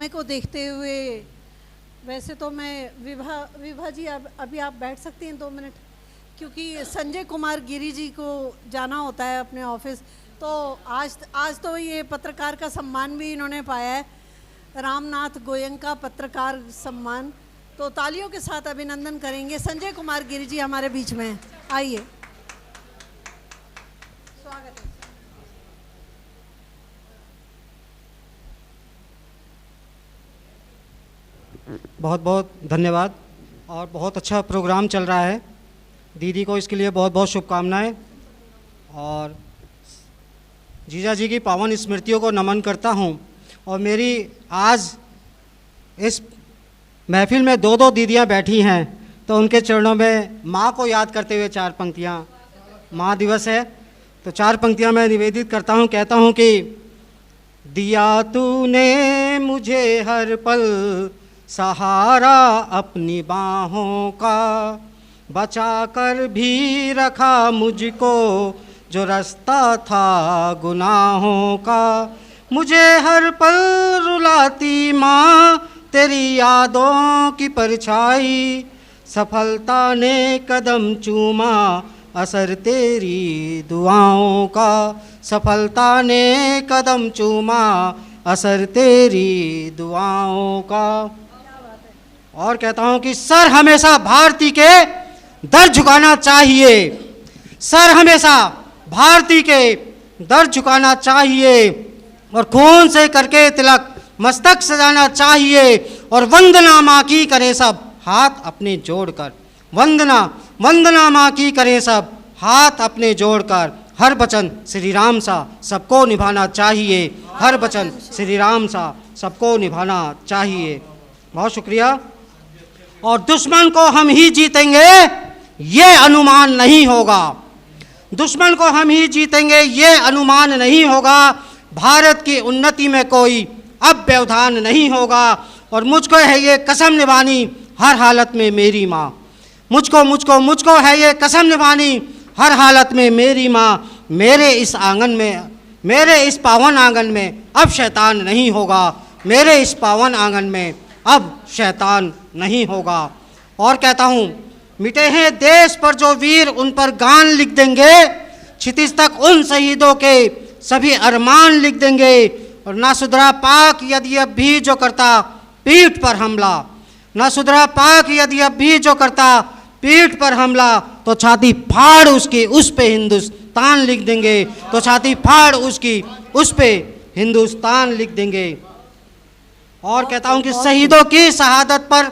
को देखते हुए वैसे तो मैं विभा जी अभी आप बैठ सकती हैं 2 मिनट, क्योंकि संजय कुमार गिरी जी को जाना होता है अपने ऑफिस। तो आज तो ये पत्रकार का सम्मान भी इन्होंने पाया है, रामनाथ गोयंका पत्रकार सम्मान। तो तालियों के साथ अभिनंदन करेंगे। संजय कुमार गिरी जी हमारे बीच में आइए, स्वागत है। बहुत बहुत धन्यवाद और बहुत अच्छा प्रोग्राम चल रहा है। दीदी को इसके लिए बहुत बहुत शुभकामनाएं और जीजा जी की पावन स्मृतियों को नमन करता हूं। और मेरी आज इस महफिल में 2 दीदियां बैठी हैं, तो उनके चरणों में माँ को याद करते हुए 4 पंक्तियां, माँ दिवस है तो 4 पंक्तियां मैं निवेदित करता हूं। कहता हूं कि दिया तूने मुझे हर पल सहारा अपनी बाहों का, बचा कर भी रखा मुझको जो रास्ता था गुनाहों का। मुझे हर पल रुलाती माँ तेरी यादों की परछाई, सफलता ने कदम चूमा असर तेरी दुआओं का। सफलता ने कदम चूमा असर तेरी दुआओं का। और कहता हूं कि सर हमेशा भारती के दर झुकाना चाहिए, सर हमेशा भारती के दर झुकाना चाहिए और खून से करके तिलक मस्तक सजाना चाहिए। और वंदना माँ की करें सब हाथ अपने जोड़कर, वंदना माँ की करें सब हाथ अपने जोड़कर। हर वचन श्री राम सा सबको निभाना चाहिए, हर वचन श्री राम सा सबको निभाना चाहिए। बहुत शुक्रिया। और दुश्मन को हम ही जीतेंगे ये अनुमान नहीं होगा, दुश्मन को हम ही जीतेंगे ये अनुमान नहीं होगा। भारत की उन्नति में कोई अब व्यवधान नहीं होगा। और मुझको है ये कसम निभानी हर हालत में मेरी माँ, मुझको है ये कसम निभानी हर हालत में मेरी माँ। मेरे इस आंगन में, मेरे इस पावन आंगन में अब शैतान नहीं होगा, मेरे इस पावन आंगन में अब शैतान नहीं होगा। और कहता हूँ मिटे हैं देश पर जो वीर उन पर गान लिख देंगे, क्षितिज तक उन शहीदों के सभी अरमान लिख देंगे। और ना सुधरा पाक यदि अब भी जो करता पीठ पर हमला, ना सुधरा पाक यदि अब भी जो करता पीठ पर हमला, तो छाती फाड़ उसकी उस पे हिंदुस्तान लिख देंगे, तो छाती फाड़ उसकी उस पे हिंदुस्तान लिख देंगे। और कहता हूँ कि शहीदों की शहादत पर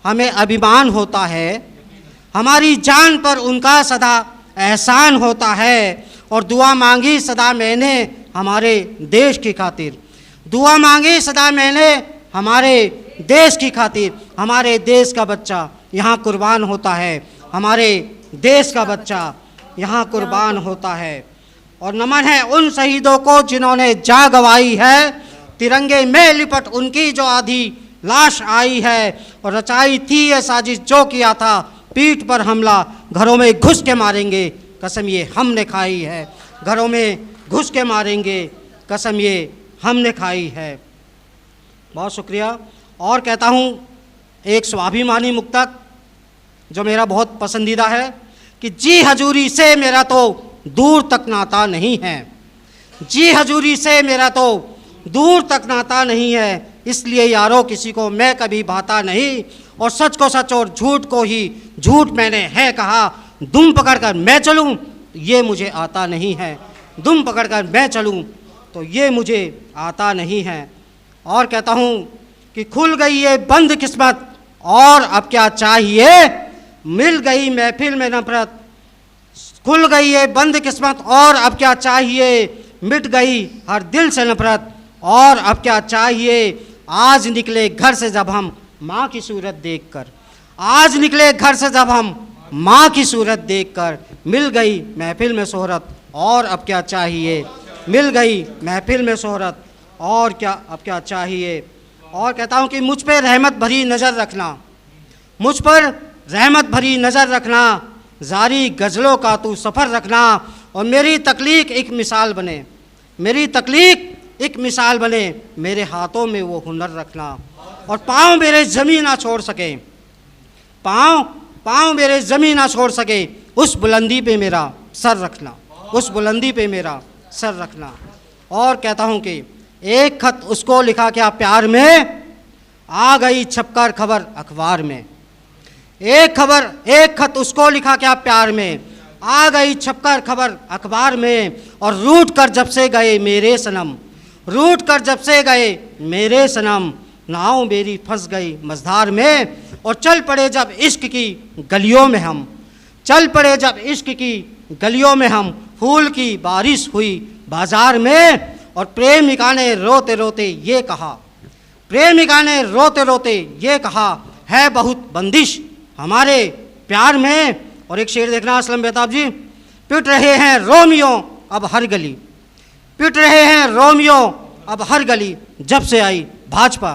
हमें अभिमान होता है, हमारी जान पर उनका सदा एहसान होता है। और दुआ मांगी सदा मैंने हमारे देश की खातिर, दुआ मांगी सदा मैंने हमारे देश की खातिर। हमारे देश का बच्चा यहाँ कुर्बान होता है, हमारे देश का बच्चा यहाँ कुर्बान होता है। और नमन है उन शहीदों को जिन्होंने जा गवाई है, तिरंगे में लिपट उनकी जो आधी लाश आई है। और रचाई थी ये साजिश जो किया था पीठ पर हमला, घरों में घुस के मारेंगे कसम ये हमने खाई है, घरों में घुस के मारेंगे कसम ये हमने खाई है। बहुत शुक्रिया। और कहता हूँ एक स्वाभिमानी मुक्तक जो मेरा बहुत पसंदीदा है कि जी हजूरी से मेरा तो दूर तक नाता नहीं है, जी हजूरी से मेरा तो दूर तक नाता नहीं है। इसलिए यारों किसी को मैं कभी भाता नहीं, और सच को सच और झूठ को ही झूठ मैंने है कहा। दुम पकड़कर मैं चलूं ये मुझे आता नहीं है, दुम पकड़कर मैं चलूं तो ये मुझे आता नहीं है। और कहता हूँ कि खुल गई ये बंद किस्मत और अब क्या चाहिए, मिल गई महफिल में नफरत, खुल गई ये बंद किस्मत और अब क्या चाहिए, मिट गई हर दिल से नफरत और अब क्या चाहिए। आज निकले घर से जब हम माँ की सूरत देखकर, आज निकले घर से जब हम माँ की सूरत देखकर, मिल गई महफिल में शोहरत और अब क्या चाहिए, मिल गई महफिल में शोहरत और क्या अब क्या चाहिए। और कहता हूँ कि मुझ पर रहमत भरी नज़र रखना, मुझ पर रहमत भरी नज़र रखना, जारी गज़लों का तू सफ़र रखना। और मेरी तकलीक एक मिसाल बने, मेरी तकलीक एक मिसाल बने, मेरे हाथों में वो हुनर रखना, और पाँव मेरे ज़मीन ना छोड़ सके, पाँव मेरे ज़मीन ना छोड़ सके, उस बुलंदी पे मेरा सर रखना, उस बुलंदी पे मेरा सर रखना। और कहता हूँ कि एक खत उसको लिखा क्या प्यार में, आ गई छपकर खबर अखबार में। एक खत उसको लिखा क्या प्यार में, आ गई छपकर खबर अखबार में। और रूठ कर जब से गए मेरे सनम, रूठ कर जब से गए मेरे सनम, नाव मेरी फंस गई मझधार में। और चल पड़े जब इश्क की गलियों में हम, चल पड़े जब इश्क की गलियों में हम, फूल की बारिश हुई बाजार में। और प्रेमिका ने रोते रोते ये कहा, प्रेमिका ने रोते रोते ये कहा, है बहुत बंदिश हमारे प्यार में। और एक शेर देखना असलम बेताब जी, पिट रहे हैं रोमियो अब हर गली, पिट रहे हैं रोमियो अब हर गली, जब से आई भाजपा